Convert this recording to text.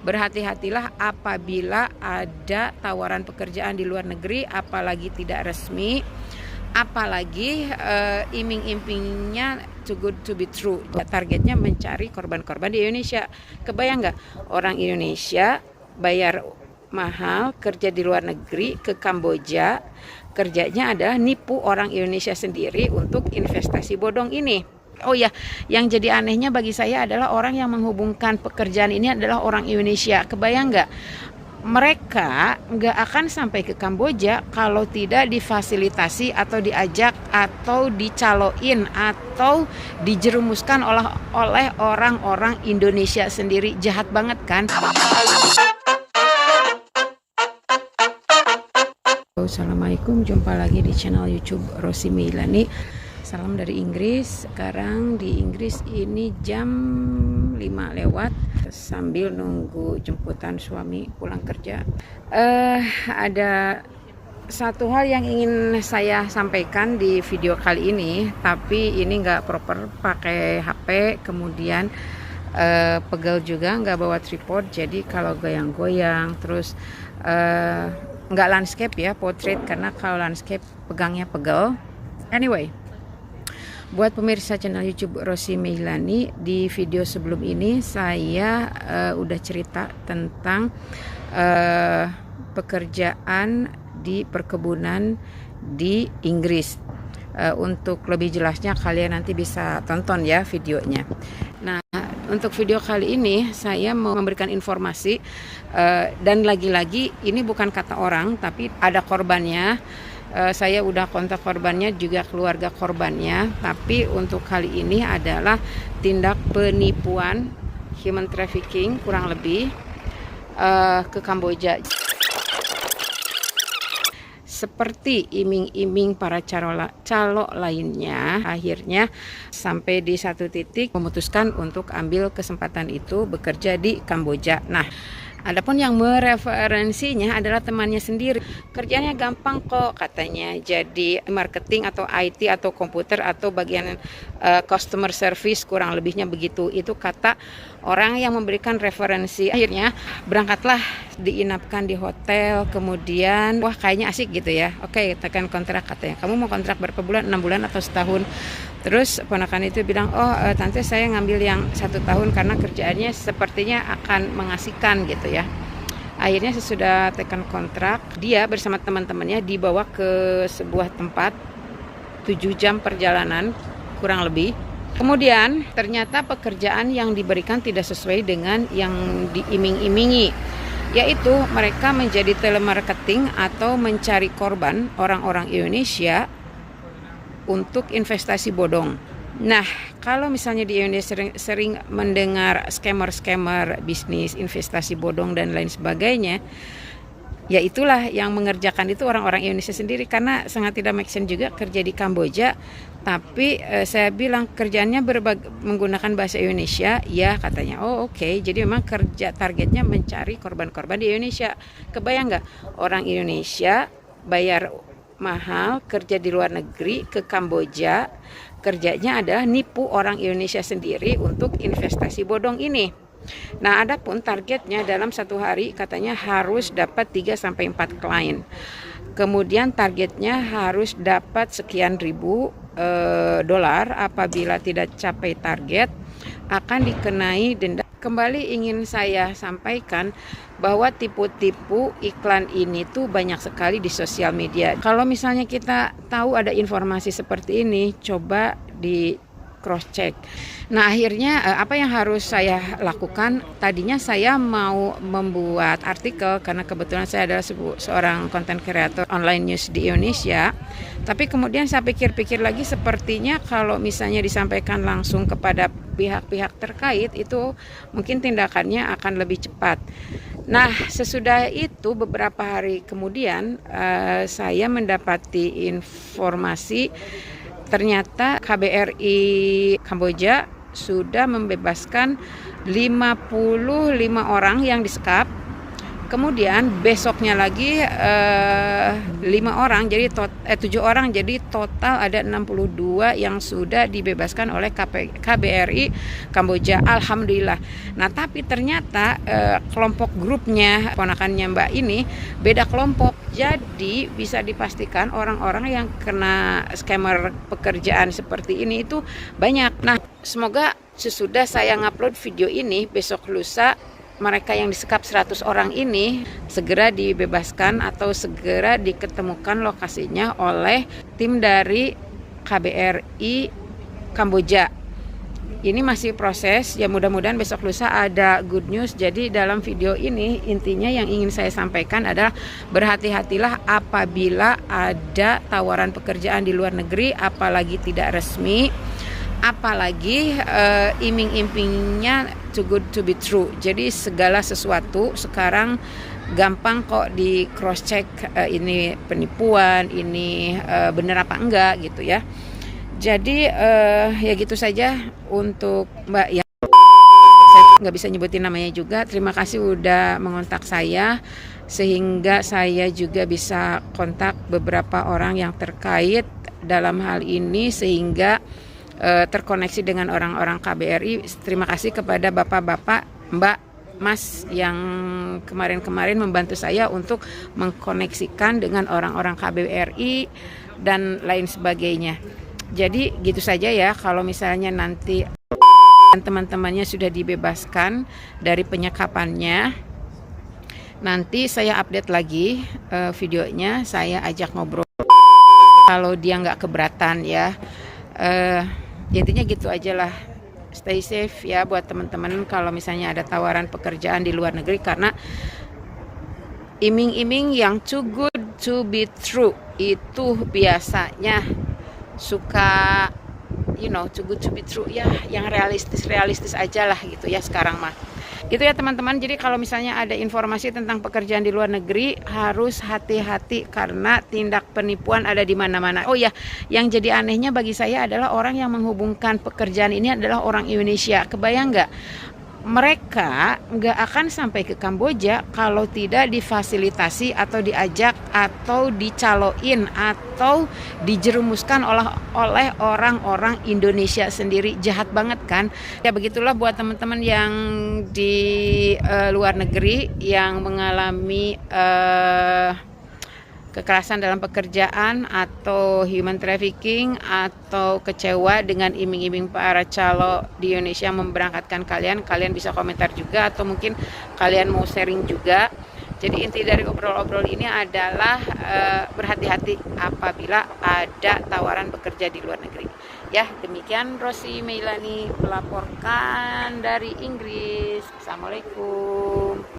berhati-hatilah apabila ada tawaran pekerjaan di luar negeri, apalagi tidak resmi, apalagi iming-imingnya too good to be true. Targetnya mencari korban-korban di Indonesia. Kebayang nggak orang Indonesia bayar mahal kerja di luar negeri ke Kamboja, kerjanya adalah nipu orang Indonesia sendiri untuk investasi bodong ini. Oh ya, yang jadi anehnya bagi saya adalah orang yang menghubungkan pekerjaan ini adalah orang Indonesia. Kebayang nggak? Mereka nggak akan sampai ke Kamboja kalau tidak difasilitasi atau diajak atau dicaloin atau dijerumuskan oleh orang-orang Indonesia sendiri. Jahat banget kan? Assalamualaikum, jumpa lagi di channel YouTube Rosi Meilani. Salam dari Inggris. Sekarang di Inggris ini jam 5 lewat sambil nunggu jemputan suami pulang kerja. Ada satu hal yang ingin saya sampaikan di video kali ini, tapi ini nggak proper pakai HP, kemudian pegel juga, nggak bawa tripod, jadi kalau goyang-goyang terus nggak landscape ya, portrait, karena kalau landscape pegangnya pegel. Anyway, buat pemirsa channel YouTube Rosi Meilani, di video sebelum ini saya udah cerita tentang pekerjaan di perkebunan di Inggris. Untuk lebih jelasnya kalian nanti bisa tonton ya videonya. Nah, untuk video kali ini saya mau memberikan informasi, dan lagi-lagi ini bukan kata orang tapi ada korbannya. Saya udah kontak korbannya, juga keluarga korbannya, tapi untuk kali ini adalah tindak penipuan, human trafficking kurang lebih, ke Kamboja. Seperti iming-iming para calo lainnya, akhirnya sampai di satu titik memutuskan untuk ambil kesempatan itu bekerja di Kamboja. Nah, adapun yang mereferensinya adalah temannya sendiri. Kerjanya gampang kok katanya, jadi marketing atau IT atau komputer atau bagian customer service, kurang lebihnya begitu. Itu kata orang yang memberikan referensi. Akhirnya berangkatlah, diinapkan di hotel, kemudian wah kayaknya asik gitu ya. Oke, tekan kontrak katanya. Kamu mau kontrak berapa bulan? 6 bulan atau setahun? Terus ponakan itu bilang, tante saya ngambil yang 1 tahun karena kerjaannya sepertinya akan mengasihkan gitu ya. Akhirnya sesudah tekan kontrak, dia bersama teman-temannya dibawa ke sebuah tempat 7 jam perjalanan kurang lebih. Kemudian ternyata pekerjaan yang diberikan tidak sesuai dengan yang diiming-imingi, yaitu mereka menjadi telemarketing atau mencari korban orang-orang Indonesia untuk investasi bodong. Nah, kalau misalnya di Indonesia sering mendengar scammer bisnis investasi bodong dan lain sebagainya, ya itulah yang mengerjakan itu orang-orang Indonesia sendiri, karena sangat tidak make sense juga kerja di Kamboja. Tapi saya bilang kerjaannya menggunakan bahasa Indonesia, ya katanya. Oke. Jadi memang kerja targetnya mencari korban-korban di Indonesia. Kebayang nggak orang Indonesia bayar mahal kerja di luar negeri ke Kamboja, kerjanya adalah nipu orang Indonesia sendiri untuk investasi bodong ini. Nah, adapun targetnya dalam satu hari katanya harus dapat 3-4 klien. Kemudian targetnya harus dapat sekian ribu dolar. Apabila tidak capai target akan dikenai denda. Kembali ingin saya sampaikan bahwa tipu-tipu iklan ini tuh banyak sekali di sosial media. Kalau misalnya kita tahu ada informasi seperti ini, coba di cross check. Nah, akhirnya apa yang harus saya lakukan? Tadinya saya mau membuat artikel karena kebetulan saya adalah seorang content creator online news di Indonesia. Tapi kemudian saya pikir-pikir lagi, sepertinya kalau misalnya disampaikan langsung kepada pihak-pihak terkait itu mungkin tindakannya akan lebih cepat. Nah, sesudah itu beberapa hari kemudian saya mendapati informasi ternyata KBRI Kamboja sudah membebaskan 55 orang yang disekap. Kemudian besoknya lagi 5 orang, jadi 7 orang, jadi total ada 62 yang sudah dibebaskan oleh KBRI Kamboja, alhamdulillah. Nah tapi ternyata kelompok grupnya ponakannya Mbak ini beda kelompok, jadi bisa dipastikan orang-orang yang kena scammer pekerjaan seperti ini itu banyak. Nah semoga sesudah saya ngupload video ini besok lusa mereka yang disekap 100 orang ini segera dibebaskan atau segera diketemukan lokasinya oleh tim dari KBRI Kamboja. Ini masih proses, ya mudah-mudahan besok lusa ada good news. Jadi dalam video ini intinya yang ingin saya sampaikan adalah berhati-hatilah apabila ada tawaran pekerjaan di luar negeri, apalagi tidak resmi, apalagi iming-imingnya too good to be true. Jadi segala sesuatu sekarang gampang kok di cross check, ini penipuan, ini bener apa enggak gitu ya. Jadi ya gitu saja untuk Mbak ya. Saya nggak bisa nyebutin namanya juga. Terima kasih udah mengontak saya sehingga saya juga bisa kontak beberapa orang yang terkait dalam hal ini sehingga terkoneksi dengan orang-orang KBRI. Terima kasih kepada bapak-bapak, Mbak, Mas yang kemarin-kemarin membantu saya untuk mengkoneksikan dengan orang-orang KBRI dan lain sebagainya. Jadi gitu saja ya, kalau misalnya nanti teman-temannya sudah dibebaskan dari penyekapannya, nanti saya update lagi videonya, saya ajak ngobrol kalau dia nggak keberatan ya. Intinya gitu aja lah, stay safe ya buat teman-teman kalau misalnya ada tawaran pekerjaan di luar negeri, karena iming-iming yang too good to be true itu biasanya suka too good to be true ya, yang realistis aja lah gitu ya sekarang mah. Gitu ya teman-teman. Jadi kalau misalnya ada informasi tentang pekerjaan di luar negeri harus hati-hati karena tindak penipuan ada di mana-mana. Oh ya, yang jadi anehnya bagi saya adalah orang yang menghubungkan pekerjaan ini adalah orang Indonesia. Kebayang nggak? Mereka nggak akan sampai ke Kamboja kalau tidak difasilitasi atau diajak atau dicaloin atau dijerumuskan oleh orang-orang Indonesia sendiri. Jahat banget kan? Ya begitulah buat teman-teman yang di luar negeri yang mengalami kekerasan dalam pekerjaan atau human trafficking atau kecewa dengan iming-iming para calo di Indonesia memberangkatkan kalian bisa komentar juga atau mungkin kalian mau sharing juga. Jadi inti dari obrol-obrol ini adalah berhati-hati apabila ada tawaran bekerja di luar negeri. Ya, demikian Rosi Meilani melaporkan dari Inggris. Assalamualaikum.